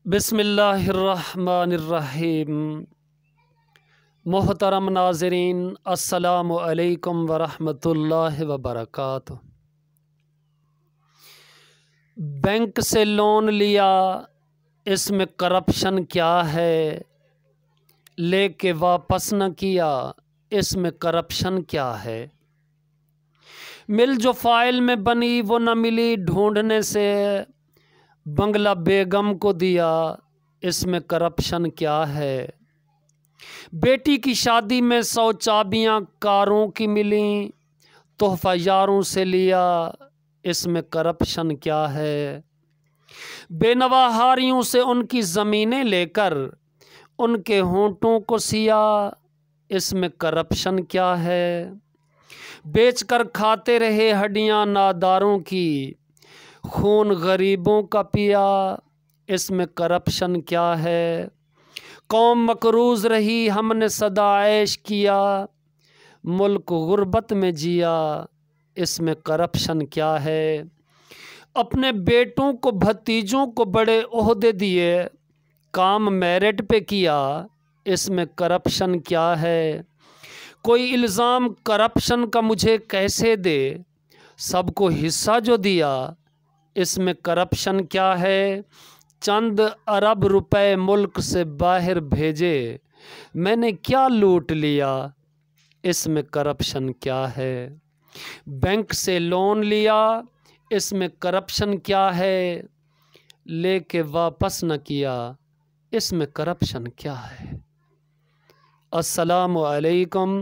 بسم اللہ الرحمن الرحیم۔ محترم ناظرین، السلام علیکم ورحمۃ اللہ وبرکاتہ۔ بینک سے لون لیا، اس میں کرپشن کیا ہے؟ لے کے واپس نہ کیا، اس میں کرپشن کیا ہے؟ مل جو فائل میں بنی وہ نہ ملی، ڈھونڈنے سے بنگلہ بیگم کو دیا، اس میں کرپشن کیا ہے؟ بیٹی کی شادی میں 100 چابیاں کاروں کی ملیں، تحفہ یاروں سے لیا، اس میں کرپشن کیا ہے؟ بے نوا ہاریوں سے ان کی زمینیں لے کر ان کے ہونٹوں کو سیا، اس میں کرپشن کیا ہے؟ بیچ کر کھاتے رہے ہڈیاں ناداروں کی، خون غریبوں کا پیا، اس میں کرپشن کیا ہے؟ قوم مقروض رہی، ہم نے سدا عیش کیا، ملک غربت میں جیا، اس میں کرپشن کیا ہے؟ اپنے بیٹوں کو بھتیجوں کو بڑے عہدے دیے، کام میرٹ پہ کیا، اس میں کرپشن کیا ہے؟ کوئی الزام کرپشن کا مجھے کیسے دے، سب کو حصہ جو دیا، اس میں کرپشن کیا ہے؟ چند ارب روپے ملک سے باہر بھیجے، میں نے کیا لوٹ لیا، اس میں کرپشن کیا ہے؟ بینک سے لون لیا، اس میں کرپشن کیا ہے؟ لے کے واپس نہ کیا، اس میں کرپشن کیا ہے؟ السلام علیکم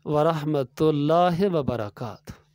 ورحمۃ اللہ وبرکاتہ۔